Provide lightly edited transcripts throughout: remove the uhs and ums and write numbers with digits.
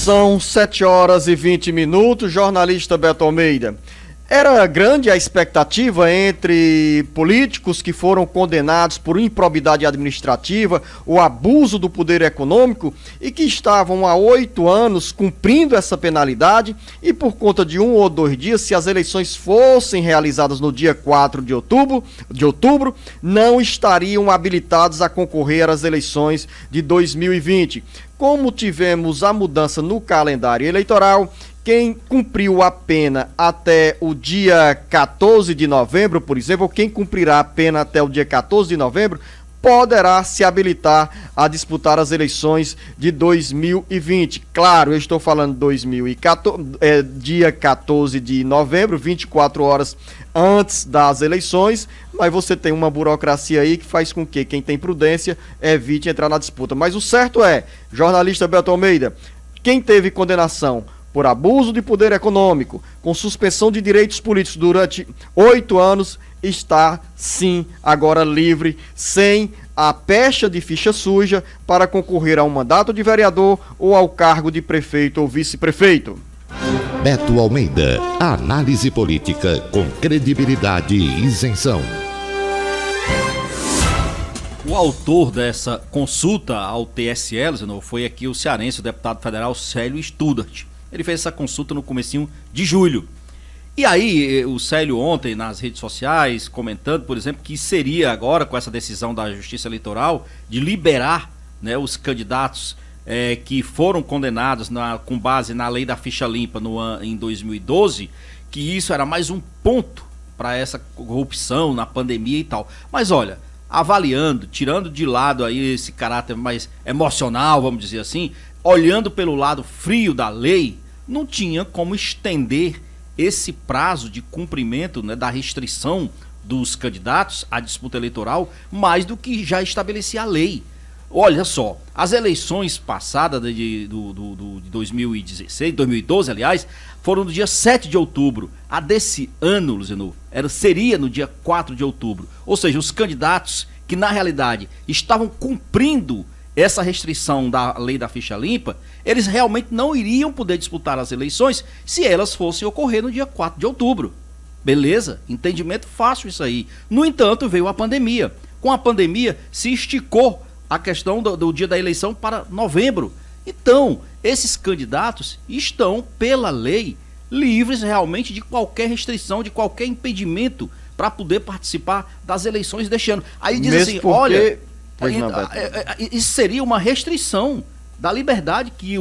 São 7h20, jornalista Beto Almeida. Era grande a expectativa entre políticos que foram condenados por improbidade administrativa, o abuso do poder econômico e que estavam há 8 anos cumprindo essa penalidade e por conta de 1 ou 2 dias, se as eleições fossem realizadas no dia 4 de outubro, não estariam habilitados a concorrer às eleições de 2020. Como tivemos a mudança no calendário eleitoral, quem cumpriu a pena até o dia 14 de novembro, por exemplo, ou quem cumprirá a pena até o dia 14 de novembro, poderá se habilitar a disputar as eleições de 2020. Claro, eu estou falando 2014, dia 14 de novembro, 24 horas antes das eleições, mas você tem uma burocracia aí que faz com que quem tem prudência evite entrar na disputa. Mas o certo é, jornalista Beto Almeida, quem teve condenação por abuso de poder econômico, com suspensão de direitos políticos durante 8 anos, está sim agora livre, sem a pecha de ficha suja, para concorrer a um mandato de vereador ou ao cargo de prefeito ou vice-prefeito. Beto Almeida, análise política com credibilidade e isenção. O autor dessa consulta ao TSE, foi aqui o cearense, o deputado federal Célio Studart. Ele fez essa consulta no comecinho de julho. E aí, o Célio ontem, nas redes sociais, comentando, por exemplo, que seria agora, com essa decisão da Justiça Eleitoral, de liberar, né, os candidatos que foram condenados com base na lei da ficha limpa em 2012, que isso era mais um ponto para essa corrupção na pandemia e tal. Mas olha, avaliando, tirando de lado aí esse caráter mais emocional, vamos dizer assim, olhando pelo lado frio da lei, não tinha como estender esse prazo de cumprimento, né, da restrição dos candidatos à disputa eleitoral mais do que já estabelecia a lei. Olha só, as eleições passadas de 2016, 2012, aliás, foram no dia 7 de outubro. A desse ano, Luciano, seria no dia 4 de outubro. Ou seja, os candidatos que, na realidade, estavam cumprindo essa restrição da lei da ficha limpa, eles realmente não iriam poder disputar as eleições se elas fossem ocorrer no dia 4 de outubro. Beleza? Entendimento fácil isso aí. No entanto, veio a pandemia. Com a pandemia, se esticou a questão do dia da eleição para novembro. Então, esses candidatos estão, pela lei, livres realmente de qualquer restrição, de qualquer impedimento para poder participar das eleições deste ano. Aí diz assim, olha, isso seria uma restrição da liberdade que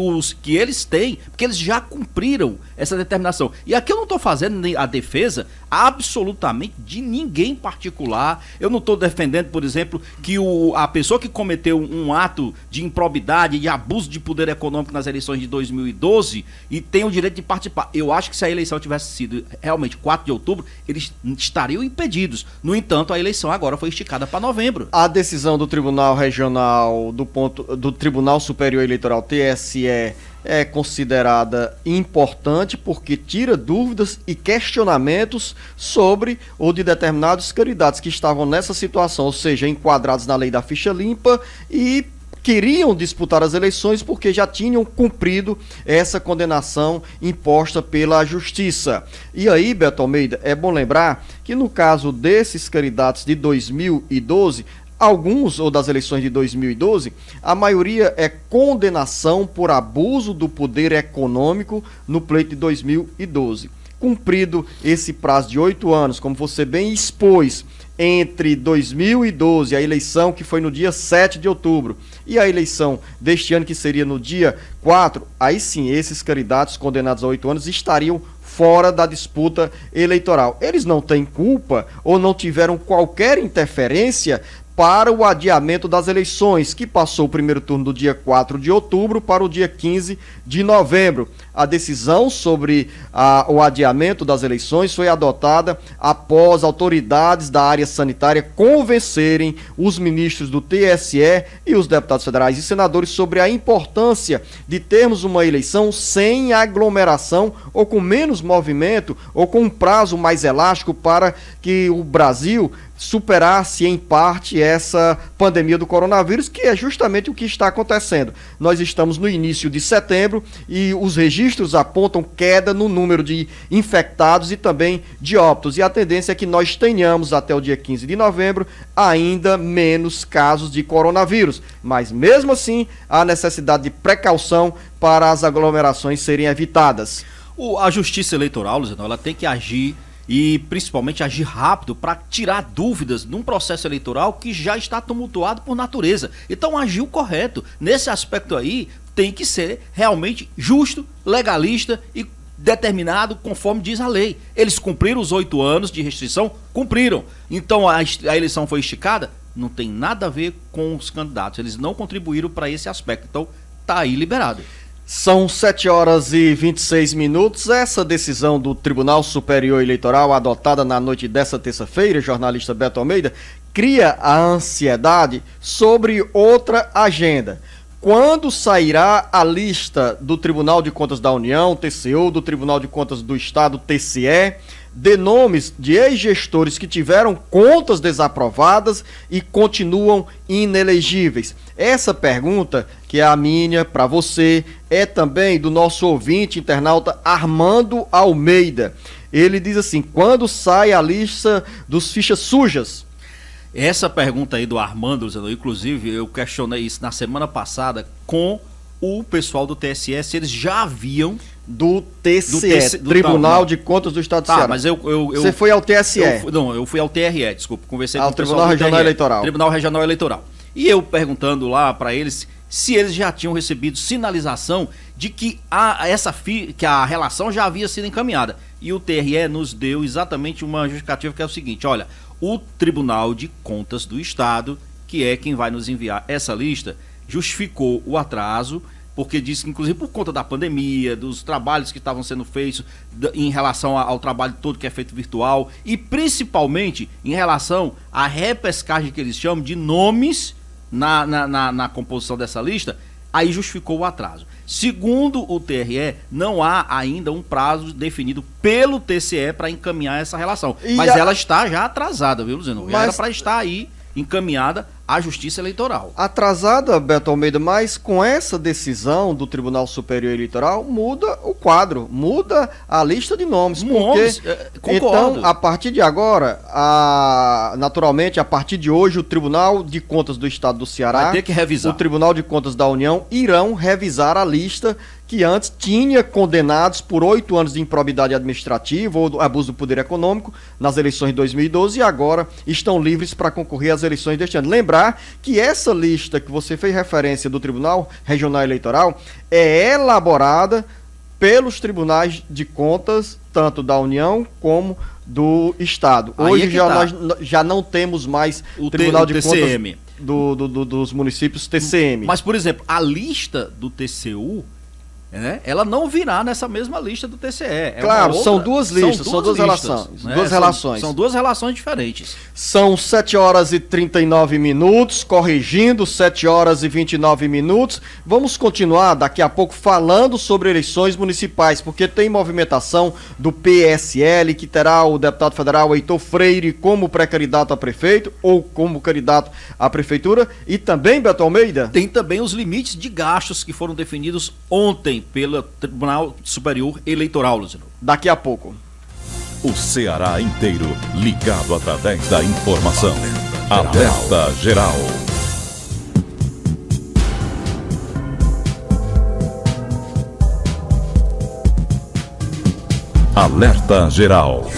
eles têm, porque eles já cumpriram essa determinação. E aqui eu não estou fazendo a defesa absolutamente de ninguém particular. Eu não estou defendendo, por exemplo, que a pessoa que cometeu um ato de improbidade, de abuso de poder econômico nas eleições de 2012 e tem o direito de participar. Eu acho que se a eleição tivesse sido realmente 4 de outubro, eles estariam impedidos. No entanto, a eleição agora foi esticada para novembro. A decisão do Tribunal Regional, do Tribunal Superior Eleitoral, TSE, é considerada importante porque tira dúvidas e questionamentos sobre ou de determinados candidatos que estavam nessa situação, ou seja, enquadrados na lei da ficha limpa e queriam disputar as eleições porque já tinham cumprido essa condenação imposta pela Justiça. E aí, Beto Almeida, é bom lembrar que no caso desses candidatos de 2012, alguns, ou das eleições de 2012, a maioria é condenação por abuso do poder econômico no pleito de 2012. Cumprido esse prazo de 8 anos, como você bem expôs, entre 2012, a eleição que foi no dia 7 de outubro, e a eleição deste ano que seria no dia 4, aí sim, esses candidatos condenados a 8 anos estariam fora da disputa eleitoral. Eles não têm culpa ou não tiveram qualquer interferência para o adiamento das eleições, que passou o primeiro turno do dia 4 de outubro para o dia 15 de novembro. A decisão sobre o adiamento das eleições foi adotada após autoridades da área sanitária convencerem os ministros do TSE e os deputados federais e senadores sobre a importância de termos uma eleição sem aglomeração ou com menos movimento ou com um prazo mais elástico para que o Brasil superar-se em parte essa pandemia do coronavírus, que é justamente o que está acontecendo. Nós estamos no início de setembro e os registros apontam queda no número de infectados e também de óbitos. E a tendência é que nós tenhamos até o dia 15 de novembro ainda menos casos de coronavírus. Mas mesmo assim, há necessidade de precaução para as aglomerações serem evitadas. A Justiça Eleitoral, Luciano, ela tem que agir e principalmente agir rápido para tirar dúvidas num processo eleitoral que já está tumultuado por natureza. Então agiu correto. Nesse aspecto aí tem que ser realmente justo, legalista e determinado conforme diz a lei. Eles cumpriram os 8 anos de restrição, cumpriram. Então a eleição foi esticada, não tem nada a ver com os candidatos. Eles não contribuíram para esse aspecto. Então tá aí liberado. São 7 horas e 26 minutos. Essa decisão do Tribunal Superior Eleitoral, adotada na noite dessa terça-feira, jornalista Beto Almeida, cria a ansiedade sobre outra agenda. Quando sairá a lista do Tribunal de Contas da União, TCU, do Tribunal de Contas do Estado, TCE, de nomes de ex-gestores que tiveram contas desaprovadas e continuam inelegíveis? Essa pergunta, que é a minha para você, é também do nosso ouvinte internauta Armando Almeida. Ele diz assim: quando sai a lista dos fichas sujas? Essa pergunta aí do Armando, inclusive eu questionei isso na semana passada com o pessoal do TSE, se eles já haviam... Do TCE, Tribunal de Contas do Estado do Ceará. Mas você foi ao TSE? Eu fui ao TRE, desculpa, conversei com o pessoal Tribunal Regional Eleitoral. Tribunal Regional Eleitoral. E eu perguntando lá para eles se eles já tinham recebido sinalização de que a relação já havia sido encaminhada. E o TRE nos deu exatamente uma justificativa que é o seguinte: olha, o Tribunal de Contas do Estado, que é quem vai nos enviar essa lista, justificou o atraso, porque disse que, inclusive, por conta da pandemia, dos trabalhos que estavam sendo feitos em relação ao trabalho todo que é feito virtual e, principalmente, em relação à repescagem que eles chamam de nomes na composição dessa lista, aí justificou o atraso. Segundo o TRE, não há ainda um prazo definido pelo TCE para encaminhar essa relação. Mas ela está já atrasada, viu, Luciano? Já era para estar aí encaminhada à Justiça Eleitoral. Atrasada, Beto Almeida, mas com essa decisão do Tribunal Superior Eleitoral, muda o quadro, muda a lista de nomes. Concordo. Então, a partir de agora, naturalmente, a partir de hoje, o Tribunal de Contas do Estado do Ceará, vai ter que revisar. O Tribunal de Contas da União irão revisar a lista que antes tinha condenados por 8 anos de improbidade administrativa ou abuso do poder econômico nas eleições de 2012 e agora estão livres para concorrer às eleições deste ano. Lembrar que essa lista que você fez referência do Tribunal Regional Eleitoral é elaborada pelos tribunais de contas, tanto da União como do Estado. Hoje nós já não temos mais o Tribunal de TCM. Contas dos municípios TCM. Mas, por exemplo, a lista do TCU, ela não virá nessa mesma lista do TCE. Claro, são duas listas, são duas relações. Duas relações. São duas relações diferentes. São 7 horas e 39 minutos, corrigindo, 7 horas e 29 minutos. Vamos continuar daqui a pouco falando sobre eleições municipais, porque tem movimentação do PSL, que terá o deputado federal Heitor Freire como pré-candidato a prefeito ou como candidato à prefeitura. E também, Beto Almeida? Tem também os limites de gastos que foram definidos ontem pelo Tribunal Superior Eleitoral, Luciano. Daqui a pouco. O Ceará inteiro ligado através da informação. Alerta Geral. Alerta Geral.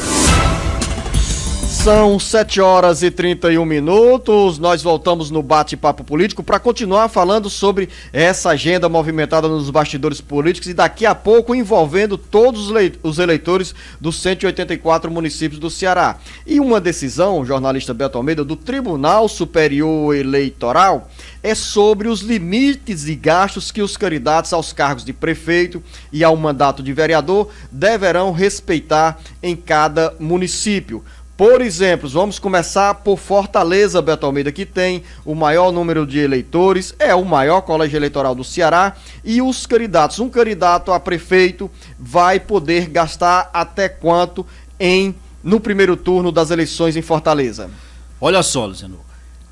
São 7 horas e 31 minutos, nós voltamos no bate-papo político para continuar falando sobre essa agenda movimentada nos bastidores políticos e daqui a pouco envolvendo todos os eleitores dos 184 municípios do Ceará. E uma decisão, jornalista Beto Almeida, do Tribunal Superior Eleitoral é sobre os limites e gastos que os candidatos aos cargos de prefeito e ao mandato de vereador deverão respeitar em cada município. Por exemplo, vamos começar por Fortaleza, Beto Almeida, que tem o maior número de eleitores, é o maior colégio eleitoral do Ceará, e os candidatos, um candidato a prefeito vai poder gastar até quanto no primeiro turno das eleições em Fortaleza? Olha só, Luciano,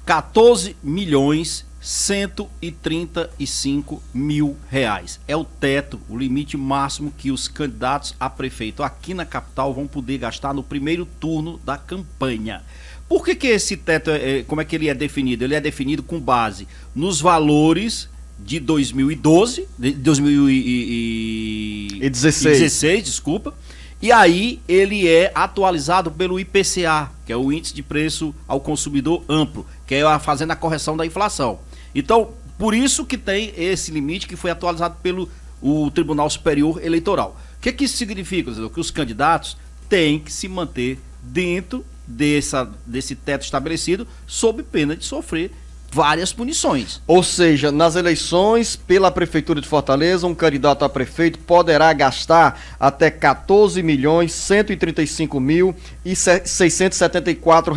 14.135.000 reais. É o teto, o limite máximo que os candidatos a prefeito aqui na capital vão poder gastar no primeiro turno da campanha. Por que esse teto, como é que ele é definido? Ele é definido com base nos valores de 2016, desculpa. E aí ele é atualizado pelo IPCA, que é o Índice de Preço ao Consumidor Amplo, que é fazendo a correção da inflação. Então, por isso que tem esse limite que foi atualizado pelo o Tribunal Superior Eleitoral. O que isso significa? Que os candidatos têm que se manter dentro desse teto estabelecido, sob pena de sofrer várias punições. Ou seja, nas eleições pela Prefeitura de Fortaleza, um candidato a prefeito poderá gastar até R$14.135.674,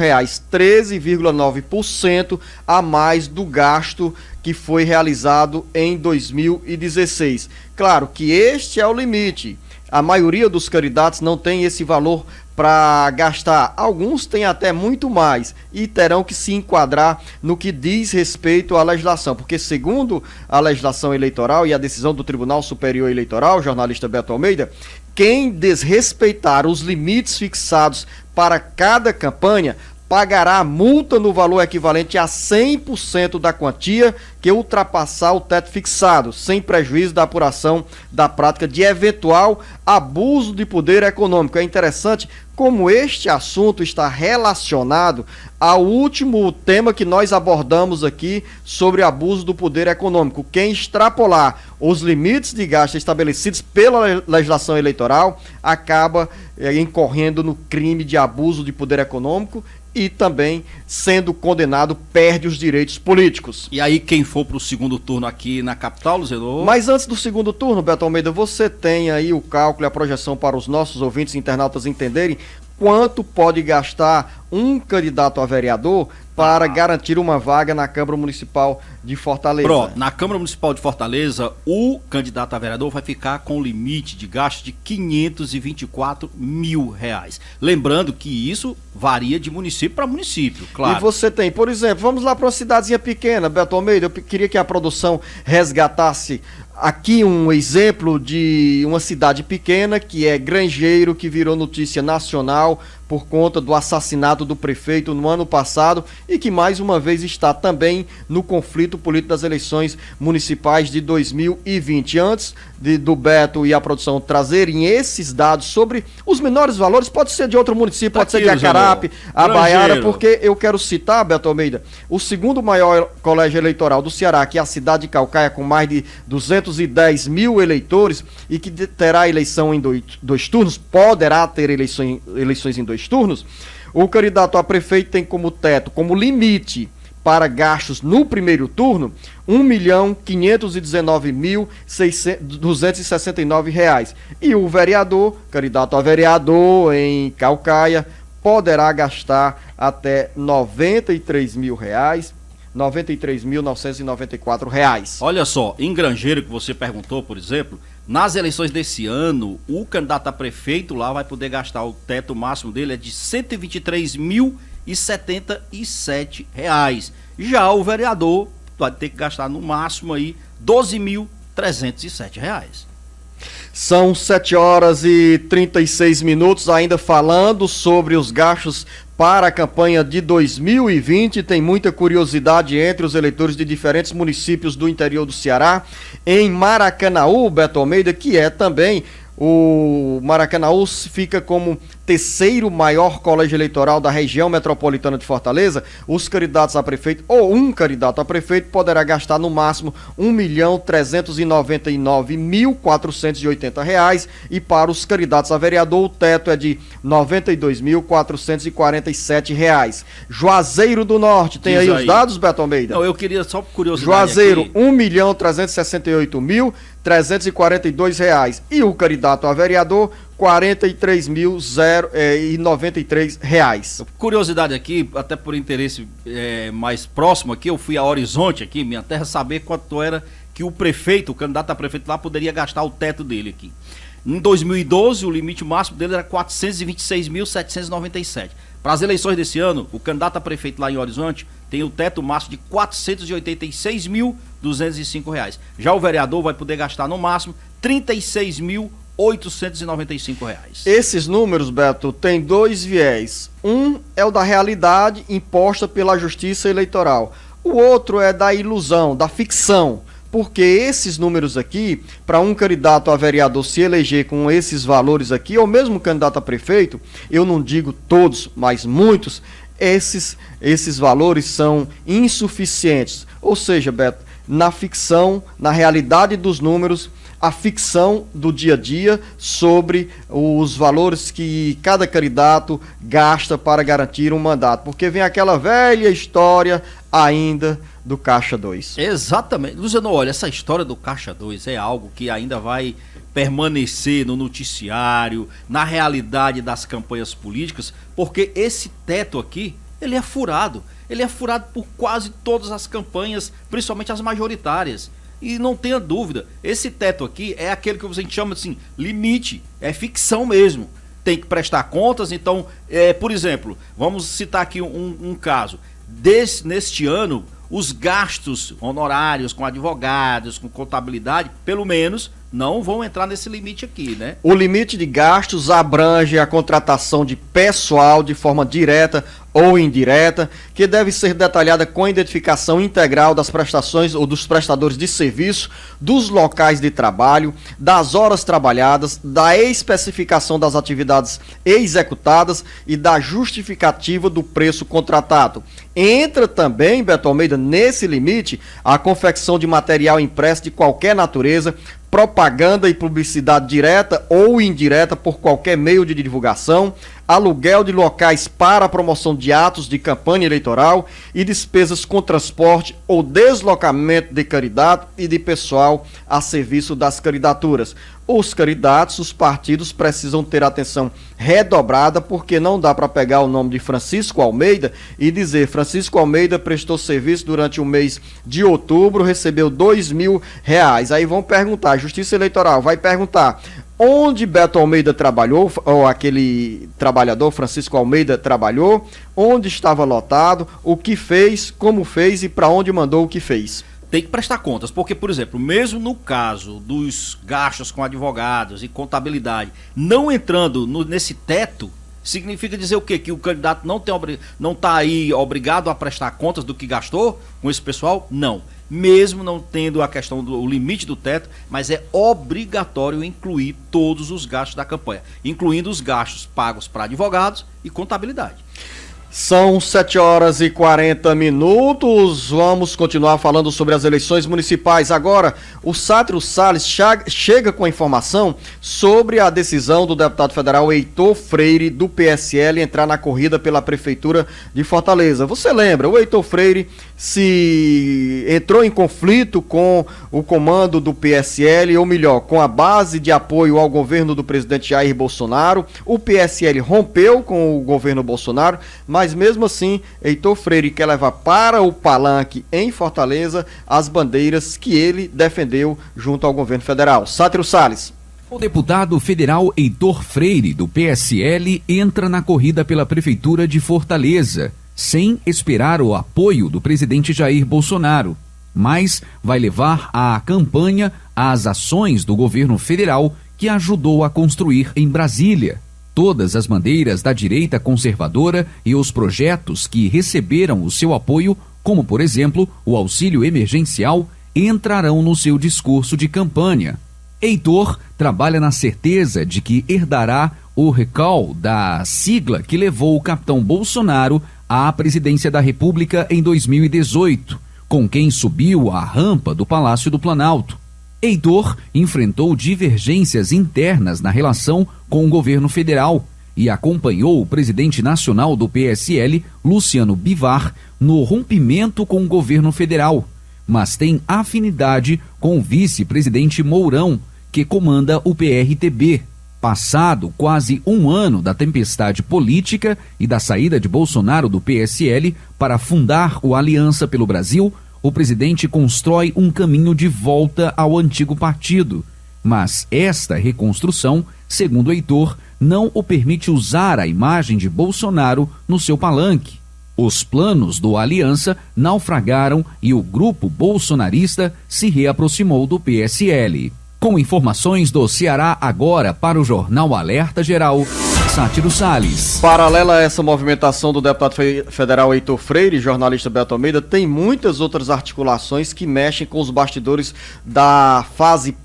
13,9% a mais do gasto que foi realizado em 2016. Claro que este é o limite. A maioria dos candidatos não tem esse valor para gastar. Alguns têm até muito mais e terão que se enquadrar no que diz respeito à legislação, porque segundo a legislação eleitoral e a decisão do Tribunal Superior Eleitoral, jornalista Beto Almeida, quem desrespeitar os limites fixados para cada campanha pagará multa no valor equivalente a 100% da quantia que ultrapassar o teto fixado, sem prejuízo da apuração da prática de eventual abuso de poder econômico. É interessante como este assunto está relacionado ao último tema que nós abordamos aqui sobre abuso do poder econômico. Quem extrapolar os limites de gasto estabelecidos pela legislação eleitoral acaba incorrendo no crime de abuso de poder econômico e também, sendo condenado, perde os direitos políticos. E aí, quem for para o segundo turno aqui na capital, Luciano? Mas antes do segundo turno, Beto Almeida, você tem aí o cálculo e a projeção para os nossos ouvintes e internautas entenderem quanto pode gastar um candidato a vereador para garantir uma vaga na Câmara Municipal de Fortaleza. Pronto, na Câmara Municipal de Fortaleza, o candidato a vereador vai ficar com limite de gasto de R$524.000. Lembrando que isso varia de município para município, claro. E você tem, por exemplo, vamos lá para uma cidadezinha pequena, Beto Almeida, eu queria que a produção resgatasse aqui um exemplo de uma cidade pequena que é Grangeiro, que virou notícia nacional por conta do assassinato do prefeito no ano passado e que mais uma vez está também no conflito político das eleições municipais de 2020. Antes do Beto e a produção trazerem esses dados sobre os menores valores, pode ser de outro município, pode ser de Acarape, Abaiara, porque eu quero citar, Beto Almeida, o segundo maior colégio eleitoral do Ceará, que é a cidade de Caucaia, com mais de 210 mil eleitores e que terá eleição em dois turnos, poderá ter eleições em dois turnos. O candidato a prefeito tem como teto, como limite para gastos no primeiro turno, R$1.519.269. E o vereador, candidato a vereador em Caucaia, poderá gastar até R$93.000, R$93.994. Olha só, em Grangeiro, que você perguntou, por exemplo, nas eleições desse ano, o candidato a prefeito lá vai poder gastar, o teto máximo dele é de R$123.077. Já o vereador vai ter que gastar no máximo aí R$12.307. São 7h36, ainda falando sobre os gastos para a campanha de 2020. Tem muita curiosidade entre os eleitores de diferentes municípios do interior do Ceará. Em Maracanaú, Beto Almeida, que é também o Maracanaú, fica como terceiro maior colégio eleitoral da região metropolitana de Fortaleza. Os candidatos a prefeito, ou um candidato a prefeito, poderá gastar no máximo R$1.399.480, e para os candidatos a vereador o teto é de R$92.447. Juazeiro do Norte, tem aí os dados, Beto Almeida? Não, eu queria só por curiosidade Juazeiro, R$1.368.342, e o candidato a vereador R$43.093. Curiosidade aqui, até por interesse mais próximo aqui, eu fui a Horizonte aqui, minha terra, saber quanto era que o prefeito, o candidato a prefeito lá, poderia gastar o teto dele aqui. Em 2012, o limite máximo dele era R$426.797. Para as eleições desse ano, o candidato a prefeito lá em Horizonte tem o teto máximo de R$ 486.205. Já o vereador vai poder gastar no máximo R$ 36.895. Esses números, Beto, tem dois viés. Um é o da realidade imposta pela Justiça Eleitoral. O outro é da ilusão, da ficção. Porque esses números aqui, para um candidato a vereador se eleger com esses valores aqui, ou mesmo candidato a prefeito, eu não digo todos, mas muitos, esses valores são insuficientes. Ou seja, Beto, na ficção, na realidade dos números, a ficção do dia a dia sobre os valores que cada candidato gasta para garantir um mandato. Porque vem aquela velha história ainda do Caixa 2. Exatamente. Luciano, olha, essa história do Caixa 2 é algo que ainda vai permanecer no noticiário, na realidade das campanhas políticas, porque esse teto aqui, ele é furado. Ele é furado por quase todas as campanhas, principalmente as majoritárias. E não tenha dúvida, esse teto aqui é aquele que a gente chama assim, limite, é ficção mesmo. Tem que prestar contas, então, por exemplo, vamos citar aqui um caso. Neste ano, os gastos honorários com advogados, com contabilidade, pelo menos, não vão entrar nesse limite aqui, né? O limite de gastos abrange a contratação de pessoal de forma direta ou indireta, que deve ser detalhada com a identificação integral das prestações ou dos prestadores de serviço, dos locais de trabalho, das horas trabalhadas, da especificação das atividades executadas e da justificativa do preço contratado. Entra também, Beto Almeida, nesse limite, a confecção de material impresso de qualquer natureza, propaganda e publicidade direta ou indireta por qualquer meio de divulgação, aluguel de locais para a promoção de atos de campanha eleitoral e despesas com transporte ou deslocamento de candidato e de pessoal a serviço das candidaturas. Os candidatos, os partidos precisam ter atenção redobrada, porque não dá para pegar o nome de Francisco Almeida e dizer: Francisco Almeida prestou serviço durante o mês de outubro, recebeu R$2.000. Aí vão perguntar, a Justiça Eleitoral vai perguntar onde Beto Almeida trabalhou, ou aquele trabalhador Francisco Almeida trabalhou, onde estava lotado, o que fez, como fez e para onde mandou o que fez. Tem que prestar contas, porque, por exemplo, mesmo no caso dos gastos com advogados e contabilidade não entrando nesse teto, significa dizer o quê? Que o candidato não está aí obrigado a prestar contas do que gastou com esse pessoal? Não. Mesmo não tendo a questão do limite do teto, mas é obrigatório incluir todos os gastos da campanha, incluindo os gastos pagos para advogados e contabilidade. São 7h40. Vamos continuar falando sobre as eleições municipais. Agora, o Sátiro Salles chega com a informação sobre a decisão do deputado federal Heitor Freire, do PSL, entrar na corrida pela Prefeitura de Fortaleza. Você lembra, o Heitor Freire se entrou em conflito com o comando do PSL, ou melhor, com a base de apoio ao governo do presidente Jair Bolsonaro. O PSL rompeu com o governo Bolsonaro, mas mesmo assim, Heitor Freire quer levar para o palanque em Fortaleza as bandeiras que ele defendeu junto ao governo federal. Sátiro Salles. O deputado federal Heitor Freire, do PSL, entra na corrida pela Prefeitura de Fortaleza, sem esperar o apoio do presidente Jair Bolsonaro, mas vai levar a campanha às ações do governo federal que ajudou a construir em Brasília. Todas as bandeiras da direita conservadora e os projetos que receberam o seu apoio, como por exemplo o auxílio emergencial, entrarão no seu discurso de campanha. Heitor trabalha na certeza de que herdará o recall da sigla que levou o capitão Bolsonaro à presidência da República em 2018, com quem subiu a rampa do Palácio do Planalto. Heitor enfrentou divergências internas na relação com o governo federal e acompanhou o presidente nacional do PSL, Luciano Bivar, no rompimento com o governo federal, mas tem afinidade com o vice-presidente Mourão, que comanda o PRTB. Passado quase um ano da tempestade política e da saída de Bolsonaro do PSL para fundar o Aliança pelo Brasil, o presidente constrói um caminho de volta ao antigo partido. Mas esta reconstrução segundo Heitor, não o permite usar a imagem de Bolsonaro no seu palanque. Os planos do Aliança naufragaram e o grupo bolsonarista se reaproximou do PSL. Com informações do Ceará Agora para o Jornal Alerta Geral, Sátiro Salles. Paralela a essa movimentação do deputado federal Heitor Freire e jornalista Beto Almeida, tem muitas outras articulações que mexem com os bastidores da fase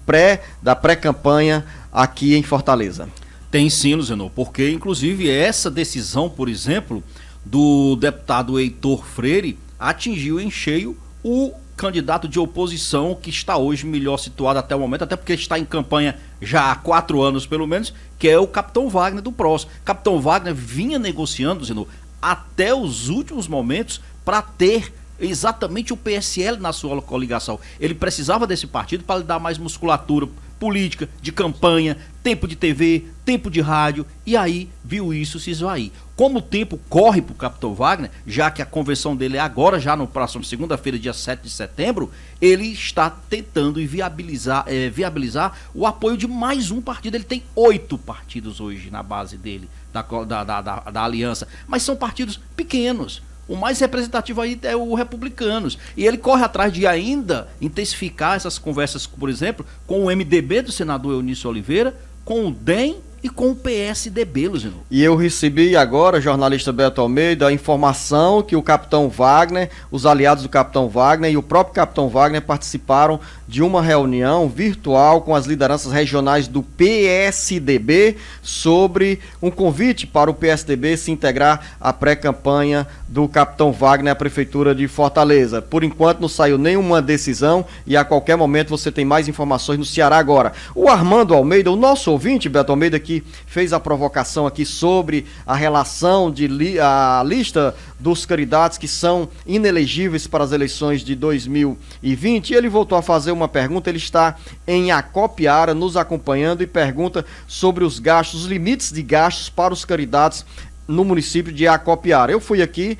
da pré-campanha aqui em Fortaleza. Tem sim, Luciano, porque inclusive essa decisão, por exemplo, do deputado Heitor Freire atingiu em cheio o candidato de oposição que está hoje melhor situado até o momento, até porque está em campanha já há 4 anos pelo menos, que é o Capitão Wagner do PROS. Capitão Wagner vinha negociando, Zeno, até os últimos momentos para ter exatamente o PSL na sua coligação. Ele precisava desse partido para lhe dar mais musculatura política, de campanha, tempo de TV, tempo de rádio, e aí viu isso se esvair. Como o tempo corre para o Capitão Wagner, já que a convenção dele é agora, já no próximo segunda-feira, dia 7 de setembro, ele está tentando viabilizar o apoio de mais um partido. Ele tem 8 partidos hoje na base dele, da aliança, mas são partidos pequenos. O mais representativo aí é o Republicanos. E ele corre atrás de ainda intensificar essas conversas, por exemplo, com o MDB do senador Eunício Oliveira, com o DEM e com o PSDB, Luciano. E eu recebi agora, jornalista Beto Almeida, a informação que o Capitão Wagner, os aliados do Capitão Wagner e o próprio Capitão Wagner participaram de uma reunião virtual com as lideranças regionais do PSDB sobre um convite para o PSDB se integrar à pré-campanha do Capitão Wagner à Prefeitura de Fortaleza. Por enquanto não saiu nenhuma decisão e a qualquer momento você tem mais informações no Ceará Agora. O Armando Almeida, o nosso ouvinte, Beto Almeida, que fez a provocação aqui sobre a relação a lista dos candidatos que são inelegíveis para as eleições de 2020, e ele voltou a fazer uma pergunta. Ele está em Acopiara nos acompanhando e pergunta sobre os gastos, os limites de gastos para os candidatos no município de Acopiara. Eu fui aqui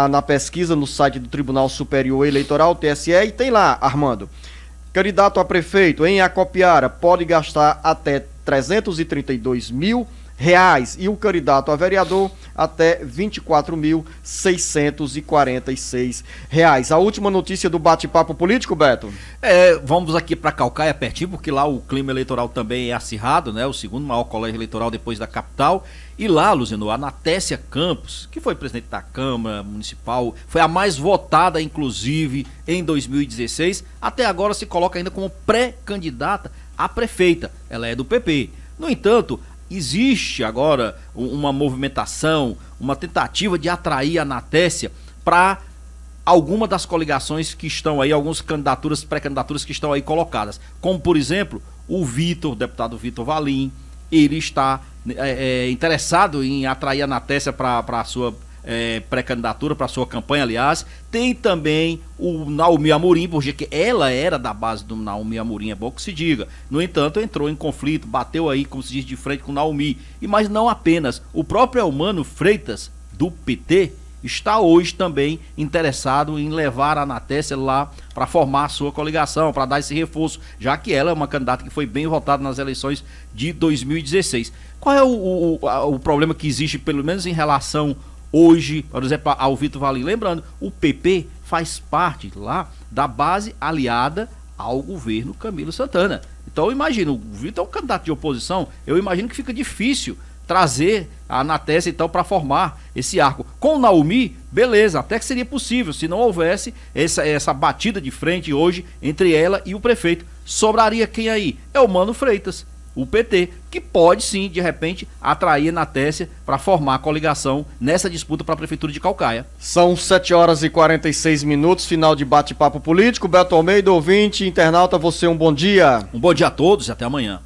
na pesquisa no site do Tribunal Superior Eleitoral, TSE, e tem lá, Armando, candidato a prefeito em Acopiara pode gastar até R$332 mil e o candidato a vereador até R$24.646. A última notícia do bate-papo político, Beto? Vamos aqui para Caucaia, pertinho, porque lá o clima eleitoral também é acirrado, né? O segundo maior colégio eleitoral depois da capital. E lá, Luciano, a Natécia Campos, que foi presidente da Câmara Municipal, foi a mais votada, inclusive, em 2016, até agora se coloca ainda como pré-candidata a prefeita. Ela é do PP. No entanto, existe agora uma movimentação, uma tentativa de atrair a Natécia para alguma das coligações que estão aí, algumas candidaturas, pré-candidaturas que estão aí colocadas. Como, por exemplo, o deputado Vitor Valim, ele está interessado em atrair a Natécia para a sua pré-candidatura, para a sua campanha, aliás. Tem também o Naomi Amorim, porque ela era da base do Naomi Amorim, é bom que se diga. No entanto, entrou em conflito, bateu aí, como se diz, de frente com o Naomi. Mas não apenas. O próprio Elmano Freitas, do PT, está hoje também interessado em levar a Natécia lá para formar a sua coligação, para dar esse reforço, já que ela é uma candidata que foi bem votada nas eleições de 2016. Qual é o problema que existe, pelo menos em relação hoje, por exemplo, ao Vitor Valim? Lembrando, o PP faz parte lá da base aliada ao governo Camilo Santana. Então eu imagino, o Vitor é um candidato de oposição, eu imagino que fica difícil trazer a Natécia então para formar esse arco. Com o Naomi, beleza, até que seria possível, se não houvesse essa batida de frente hoje entre ela e o prefeito. Sobraria quem aí? É o Mano Freitas, o PT, que pode sim, de repente, atrair a Natécia para formar a coligação nessa disputa para a Prefeitura de Caucaia. São 7h46, final de bate-papo político. Beto Almeida, ouvinte, internauta, você um bom dia. Um bom dia a todos e até amanhã.